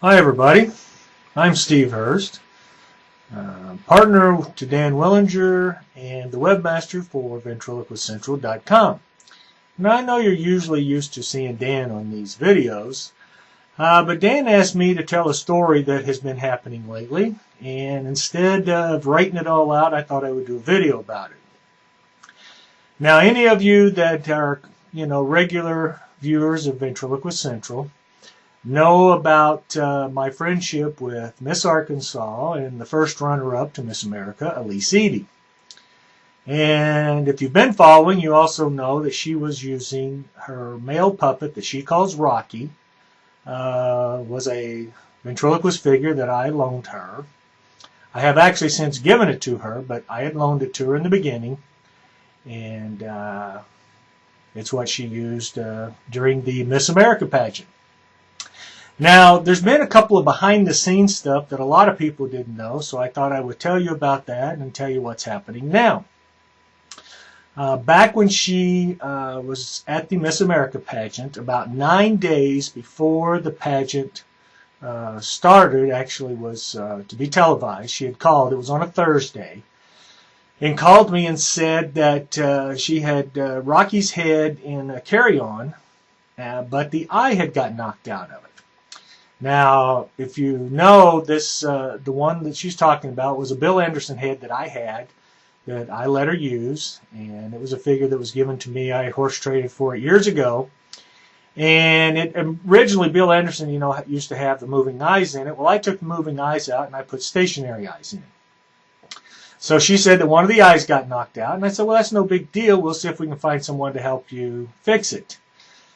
Hi everybody, I'm Steve Hurst, partner to Dan Willinger and the webmaster for VentriloquistCentral.com. Now I know you're usually used to seeing Dan on these videos, but Dan asked me to tell a story that has been happening lately, and instead of writing it all out, I thought I would do a video about it. Now any of you that are, regular viewers of Ventriloquist Central know about my friendship with Miss Arkansas and the first runner-up to Miss America, Alyse Eady. And if you've been following, you also know that she was using her male puppet that she calls Rocky, was a ventriloquist figure that I loaned her. I have actually since given it to her, but I had loaned it to her in the beginning, and it's what she used during the Miss America pageant. Now, there's been a couple of behind-the-scenes stuff that a lot of people didn't know, so I thought I would tell you about that and tell you what's happening now. Back when she was at the Miss America pageant, about 9 days before the pageant started, actually was to be televised, she had called, it was on a Thursday, and called me and said that she had Rocky's head in a carry-on, but the eye had got knocked out of it. Now, if you know this, the one that she's talking about was a Bill Anderson head that I had, that I let her use, and it was a figure that was given to me. I horse traded for it years ago, and it originally Bill Anderson, used to have the moving eyes in it. Well, I took the moving eyes out and I put stationary eyes in. So she said that one of the eyes got knocked out, and I said, well, that's no big deal. We'll see if we can find someone to help you fix it.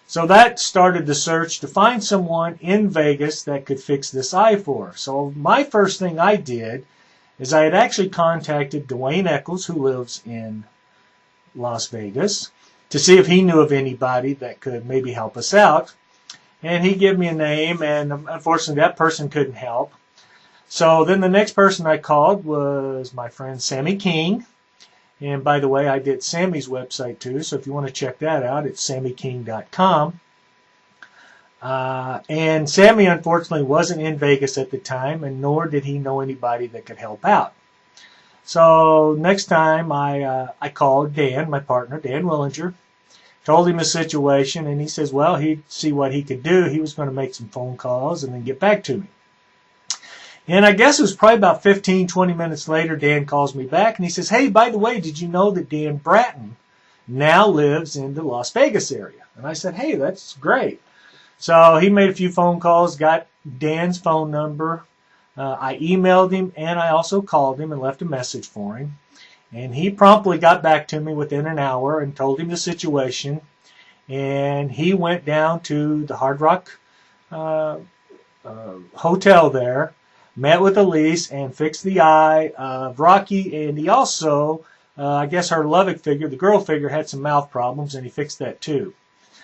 So that started the search to find someone in Vegas that could fix this eye for her. So my first thing I did is I had actually contacted Dwayne Eccles, who lives in Las Vegas, to see if he knew of anybody that could maybe help us out. And he gave me a name, and unfortunately that person couldn't help. So then the next person I called was my friend Sammy King. And by the way, I did Sammy's website too, so if you want to check that out, it's sammyking.com. And Sammy, unfortunately, wasn't in Vegas at the time, and nor did he know anybody that could help out. So next time I called Dan, my partner, Dan Willinger, told him the situation, and he says, well, he'd see what he could do. He was going to make some phone calls and then get back to me. And I guess it was probably about 15, 20 minutes later, Dan calls me back, and he says, hey, by the way, did you know that Dan Bratton now lives in the Las Vegas area? And I said, hey, that's great. So he made a few phone calls, got Dan's phone number. I emailed him, and I also called him and left a message for him. And he promptly got back to me within an hour and told him the situation. And he went down to the Hard Rock Hotel there, met with Alyse and fixed the eye of Rocky, and he also, I guess her Lovick figure, the girl figure, had some mouth problems, and he fixed that too.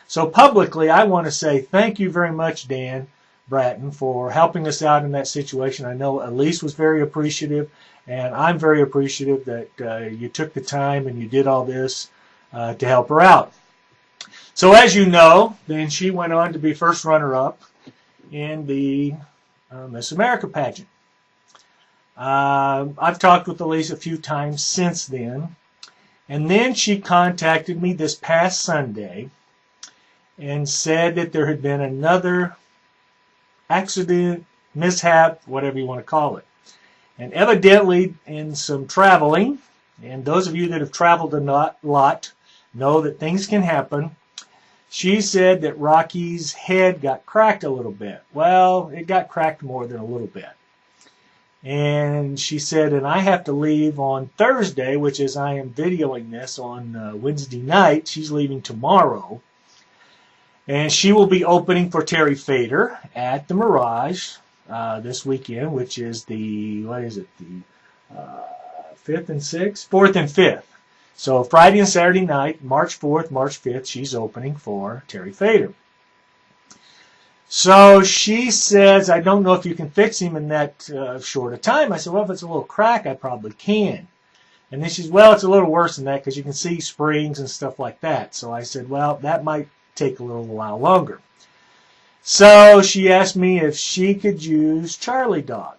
So publicly, I want to say thank you very much, Dan Bratton, for helping us out in that situation. I know Alyse was very appreciative, and I'm very appreciative that you took the time and you did all this to help her out. So as you know, then she went on to be first runner-up in the Miss America pageant. I've talked with Alyse a few times since then, and then she contacted me this past Sunday and said that there had been another accident, mishap, whatever you want to call it. And evidently in some traveling, and those of you that have traveled a lot know that things can happen, she said that Rocky's head got cracked a little bit. Well, it got cracked more than a little bit. And she said, and I have to leave on Thursday, which is I am videoing this on Wednesday night. She's leaving tomorrow. And she will be opening for Terry Fader at the Mirage this weekend, which is the, the 5th and 6th? 4th and 5th. So Friday and Saturday night, March 4th, March 5th, she's opening for Terry Fader. So she says, I don't know if you can fix him in that short a time. I said, well, if it's a little crack, I probably can. And then she says, well, it's a little worse than that because you can see springs and stuff like that. So I said, well, that might take a little while longer. So she asked me if she could use Charlie Dog.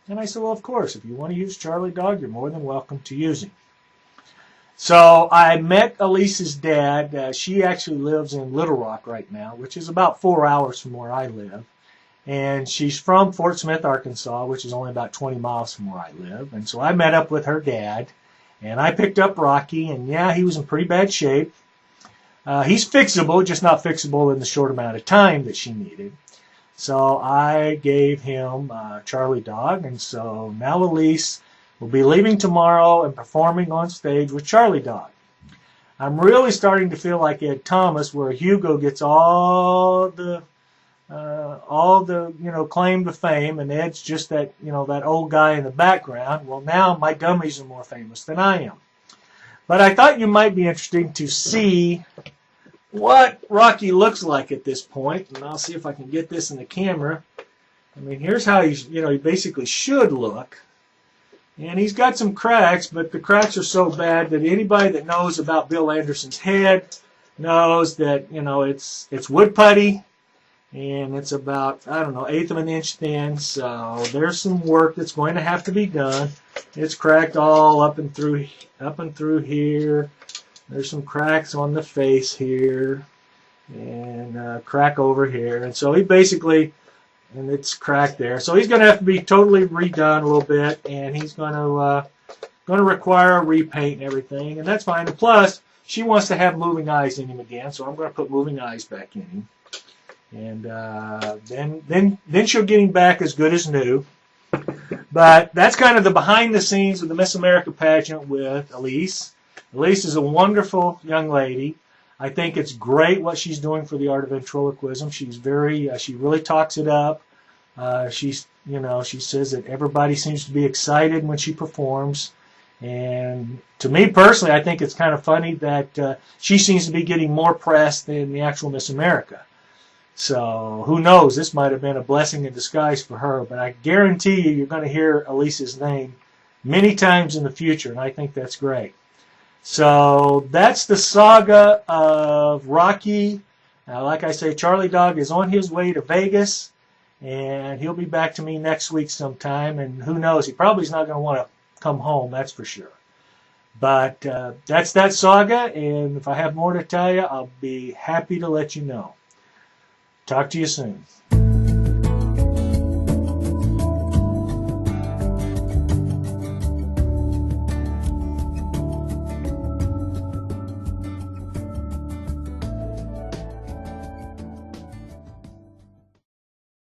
And I said, well, of course, if you want to use Charlie Dog, you're more than welcome to use him. So I met Alyse's dad. She actually lives in Little Rock right now, which is about 4 hours from where I live. And she's from Fort Smith, Arkansas, which is only about 20 miles from where I live. And so I met up with her dad, and I picked up Rocky, and yeah, he was in pretty bad shape. He's fixable, just not fixable in the short amount of time that she needed. So I gave him Charlie Dog, and so now Alyse will be leaving tomorrow and performing on stage with Charlie Dog. I'm really starting to feel like Ed Thomas, where Hugo gets all the claim to fame, and Ed's just that that old guy in the background. Well, now my dummies are more famous than I am. But I thought you might be interested to see what Rocky looks like at this point, and I'll see if I can get this in the camera. I mean, here's how he basically should look. And he's got some cracks, but the cracks are so bad that anybody that knows about Bill Anderson's head knows that it's wood putty, and it's about, I don't know, 1/8 of an inch thin. So there's some work that's going to have to be done. It's cracked all up and through here. There's some cracks on the face here, and crack over here. And so he basically, and it's cracked there. So he's going to have to be totally redone a little bit, and he's going to require a repaint and everything, and that's fine. And plus, she wants to have moving eyes in him again, so I'm going to put moving eyes back in him. And then she'll get him back as good as new. But that's kind of the behind the scenes of the Miss America pageant with Alyse. Alyse is a wonderful young lady. I think it's great what she's doing for the art of ventriloquism. She's she really talks it up. She says that everybody seems to be excited when she performs. And to me personally, I think it's kind of funny that she seems to be getting more press than the actual Miss America. So who knows? This might have been a blessing in disguise for her. But I guarantee you're going to hear Alyse's name many times in the future, and I think that's great. So that's the saga of Rocky. Like I say, Charlie Dog is on his way to Vegas, and he'll be back to me next week sometime. And who knows? He probably is not going to want to come home, that's for sure. But that's that saga, and if I have more to tell you, I'll be happy to let you know. Talk to you soon.